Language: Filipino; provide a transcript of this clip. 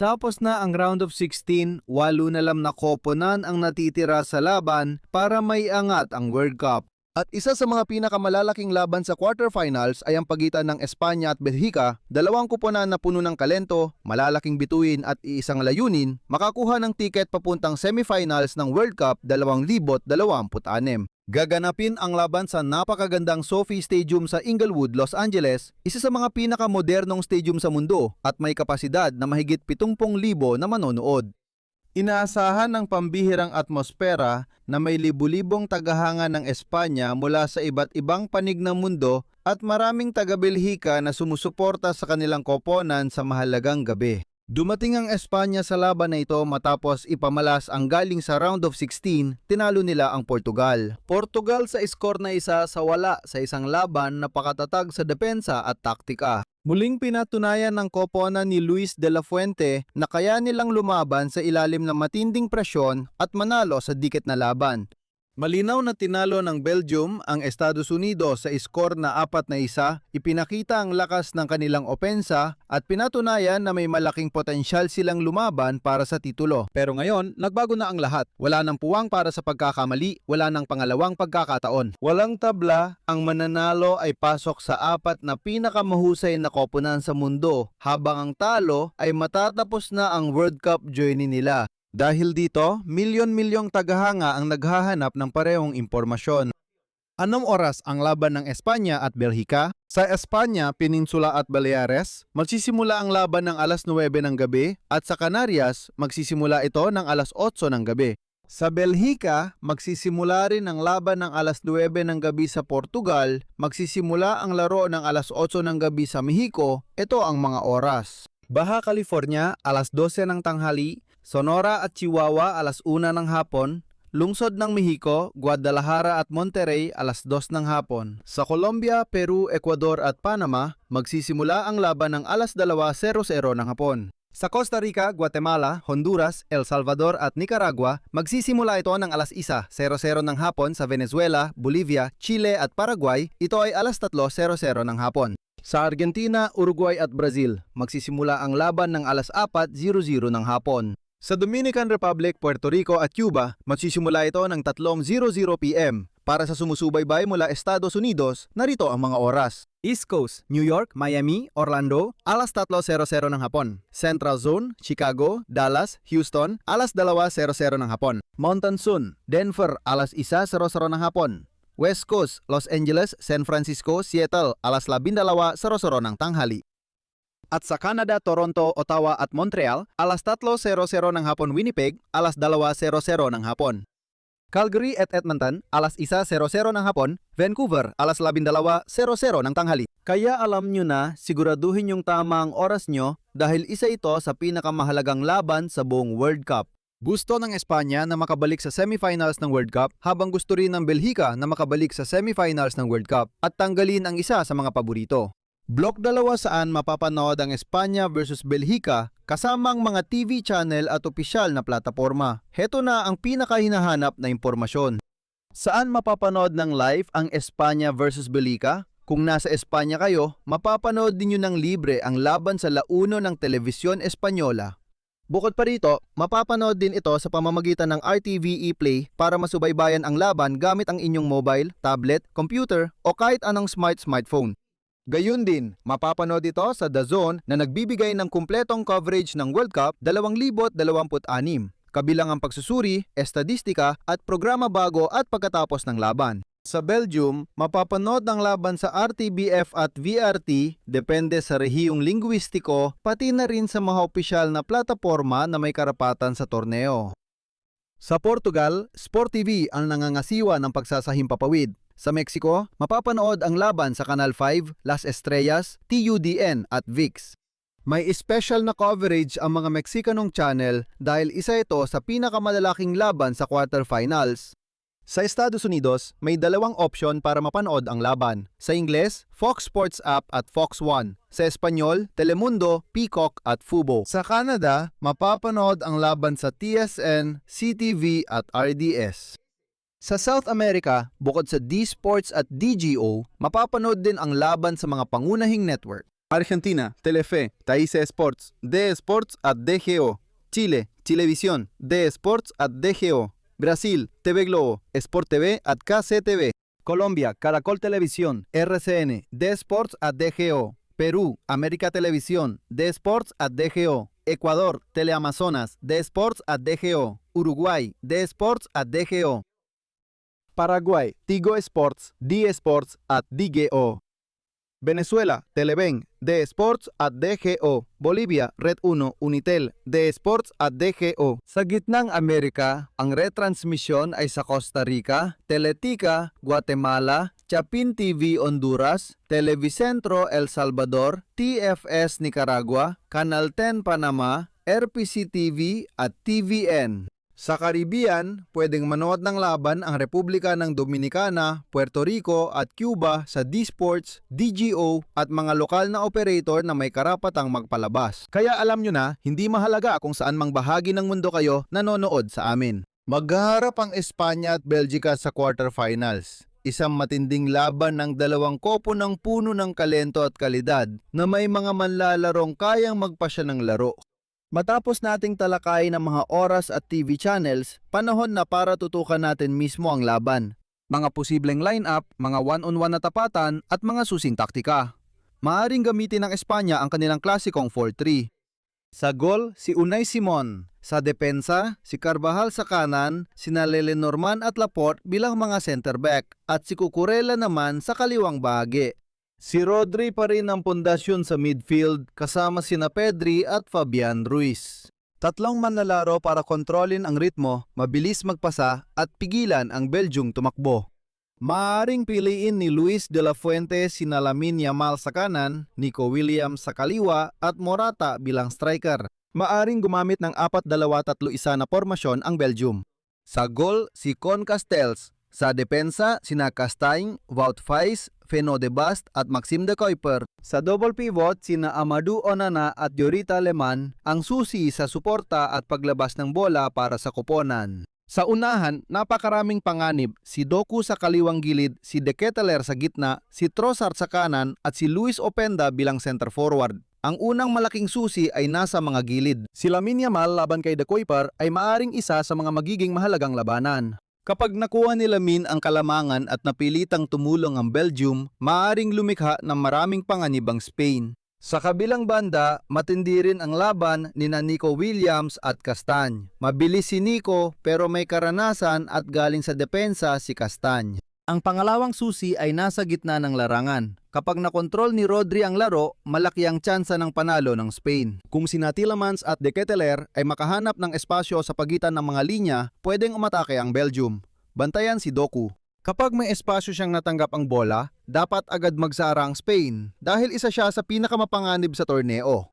Tapos na ang round of 16, 8 na lang na koponan ang natitira sa laban para may angat ang World Cup. At isa sa mga pinakamalalaking laban sa quarterfinals ay ang pagitan ng Espanya at Belgica, dalawang koponan na puno ng kalento, malalaking bituin at iisang layunin, makakuha ng tiket papuntang semifinals ng World Cup 2026. Gaganapin ang laban sa napakagandang SoFi Stadium sa Inglewood, Los Angeles, isa sa mga pinakamodernong stadium sa mundo at may kapasidad na mahigit 70,000 na manonood. Inaasahan ng pambihirang atmosfera na may libu-libong tagahanga ng Espanya mula sa iba't ibang panig ng mundo at maraming taga-Belgica na sumusuporta sa kanilang koponan sa mahalagang gabi. Dumating ang Espanya sa laban na ito matapos ipamalas ang galing sa round of 16, tinalo nila ang Portugal. Portugal sa score na 1-0 sa isang laban na pakatatag sa depensa at taktika. Muling pinatunayan ng koponan ni Luis de la Fuente na kaya nilang lumaban sa ilalim ng matinding presyon at manalo sa dikit na laban. Malinaw na tinalo ng Belgium ang Estados Unidos sa score na 4-1, ipinakita ang lakas ng kanilang opensa at pinatunayan na may malaking potensyal silang lumaban para sa titulo. Pero ngayon, nagbago na ang lahat. Wala nang puwang para sa pagkakamali, wala nang pangalawang pagkakataon. Walang tabla, ang mananalo ay pasok sa 4 na pinakamahusay na koponan sa mundo, habang ang talo ay matatapos na ang World Cup journey nila. Dahil dito, milyon-milyong tagahanga ang naghahanap ng parehong impormasyon. Anong oras ang laban ng Espanya at Belgica? Sa Espanya, Peninsula at Baleares, magsisimula ang laban ng alas 9 ng gabi at sa Canarias, magsisimula ito ng alas 8 ng gabi. Sa Belgica, magsisimula rin ang laban ng alas 9 ng gabi sa Portugal, magsisimula ang laro ng alas 8 ng gabi sa Mexico, ito ang mga oras. Baja California, alas 12 ng tanghali, Sonora at Chihuahua alas 1 ng hapon, lungsod ng Mexico, Guadalajara at Monterrey alas 2 ng hapon. Sa Colombia, Peru, Ecuador at Panama, magsisimula ang laban ng alas 2:00 ng hapon. Sa Costa Rica, Guatemala, Honduras, El Salvador at Nicaragua, magsisimula ito ng alas 1:00 ng hapon sa Venezuela, Bolivia, Chile at Paraguay, ito ay alas 3:00 ng hapon. Sa Argentina, Uruguay at Brazil, magsisimula ang laban ng alas 4:00 ng hapon. Sa Dominican Republic, Puerto Rico at Cuba, magsisimula ito ng 3:00 PM. Para sa sumusubaybay mula Estados Unidos, narito ang mga oras. East Coast, New York, Miami, Orlando, alas 3:00 ng hapon. Central Zone, Chicago, Dallas, Houston, alas 2:00 ng hapon. Mountain Zone, Denver, alas 1:00 ng hapon. West Coast, Los Angeles, San Francisco, Seattle, alas 12:00 ng tanghali. At sa Canada, Toronto, Ottawa at Montreal, alas 3:00 ng hapon Winnipeg, alas 2:00 ng hapon. Calgary at Edmonton, alas 1:00 ng hapon, Vancouver, alas 12:00 ng tanghali. Kaya alam nyo na, siguraduhin yung tama ang oras nyo dahil isa ito sa pinakamahalagang laban sa buong World Cup. Gusto ng Espanya na makabalik sa semifinals ng World Cup habang gusto rin ng Belgica na makabalik sa semifinals ng World Cup at tanggalin ang isa sa mga paborito. Block 2 saan mapapanood ang Espanya versus Belgica kasama ang mga TV channel at opisyal na plataforma. Heto na ang pinakahinahanap na impormasyon. Saan mapapanood ng live ang Espanya versus Belgica? Kung nasa Espanya kayo, mapapanood ninyo ng libre ang laban sa launo ng Telebisyon Espanyola. Bukod pa rito, mapapanood din ito sa pamamagitan ng RTVE Play para masubaybayan ang laban gamit ang inyong mobile, tablet, computer o kahit anong smartphone. Gayun din, mapapanood ito sa DAZN na nagbibigay ng kumpletong coverage ng World Cup 2026, kabilang ang pagsusuri, estadistika at programa bago at pagkatapos ng laban. Sa Belgium, mapapanood ang laban sa RTBF at VRT, depende sa rehiyong lingwistiko, pati na rin sa mga opisyal na plataforma na may karapatan sa torneo. Sa Portugal, Sport TV ang nangangasiwa ng pagsasahimpapawid. Sa Mexico, mapapanood ang laban sa Canal 5, Las Estrellas, TUDN at VIX. May special na coverage ang mga Mexicanong channel dahil isa ito sa pinakamalalaking laban sa quarterfinals. Sa Estados Unidos, may dalawang option para mapanood ang laban. Sa Ingles, Fox Sports App at Fox One. Sa Espanyol, Telemundo, Peacock at Fubo. Sa Canada, mapapanood ang laban sa TSN, CTV at RDS. Sa South America, bukod sa D-Sports at DGO, mapapanood din ang laban sa mga pangunahing network. Argentina, Telefe, Taise Sports, D Sports at DGO. Chile, Chilevisión, D Sports at DGO. Brasil, TV Globo, Sport TV at KCTV. Colombia, Caracol Televisión, RCN, D Sports at DGO. Perú, América Televisión, D Sports at DGO. Ecuador, Teleamazonas, D Sports at DGO. Uruguay, D Sports at DGO. Paraguay, Tigo Sports, D Sports at DGO. Venezuela, Televen, D Sports at DGO. Bolivia, Red 1, Unitel, D Sports at DGO. Sa gitnang Amerika, ang retransmisyon ay sa Costa Rica, Teletica, Guatemala, Chapin TV Honduras, Televicentro El Salvador, TFS Nicaragua, Canal 10 Panama, RPC TV at TVN. Sa Caribbean, pwedeng manood ng laban ang Republika ng Dominicana, Puerto Rico at Cuba sa D-Sports, DGO at mga lokal na operator na may karapatang magpalabas. Kaya alam nyo na, hindi mahalaga kung saan mang bahagi ng mundo kayo nanonood sa amin. Maghaharap ang Espanya at Belgica sa quarterfinals. Isang matinding laban ng dalawang kopo ng puno ng kalento at kalidad na may mga manlalarong kayang magpasya ng laro. Matapos nating talakay ng mga oras at TV channels, panahon na para tutukan natin mismo ang laban. Mga posibleng lineup, mga one-on-one na tapatan at mga susing taktika. Maaring gamitin ng Espanya ang kanilang klasikong 4-3. Sa gol, si Unai Simon. Sa depensa, si Carvajal sa kanan, sina Lenormand at Laporte bilang mga center back at si Cucurella naman sa kaliwang bahagi. Si Rodri pa rin ang pundasyon sa midfield kasama sina Pedri at Fabian Ruiz. Tatlong manlalaro para kontrolin ang ritmo, mabilis magpasa at pigilan ang Belgium tumakbo. Maaring piliin ni Luis de la Fuente sina Lamine Yamal sa kanan, Nico Williams sa kaliwa at Morata bilang striker. Maaring gumamit ng 4-2-3-1 na formasyon ang Belgium. Sa goal, si Con Castells. Sa depensa, sina Castagne, Wout Faes, Feno de Bast at Maxime de Kuiper. Sa double pivot, sina Amadou Onana at Yorita Leman ang susi sa suporta at paglabas ng bola para sa koponan. Sa unahan, napakaraming panganib, si Doku sa kaliwang gilid, si De Ketelaere sa gitna, si Trossard sa kanan at si Luis Openda bilang center forward. Ang unang malaking susi ay nasa mga gilid. Si Lamine Yamal laban kay De Kuiper ay maaring isa sa mga magiging mahalagang labanan. Kapag nakuha ni Lamine ang kalamangan at napilitang tumulong ang Belgium, maaaring lumikha ng maraming panganib ang Spain. Sa kabilang banda, matindi rin ang laban ni Nico Williams at Castagne. Mabilis si Nico pero may karanasan at galing sa depensa si Castagne. Ang pangalawang susi ay nasa gitna ng larangan. Kapag nakontrol ni Rodri ang laro, malaki ang tsansa ng panalo ng Spain. Kung si Tielemans at De Ketelaere ay makahanap ng espasyo sa pagitan ng mga linya, pwedeng umatake ang Belgium. Bantayan si Doku. Kapag may espasyo siyang natanggap ang bola, dapat agad magsara ang Spain dahil isa siya sa pinakamapanganib sa torneo.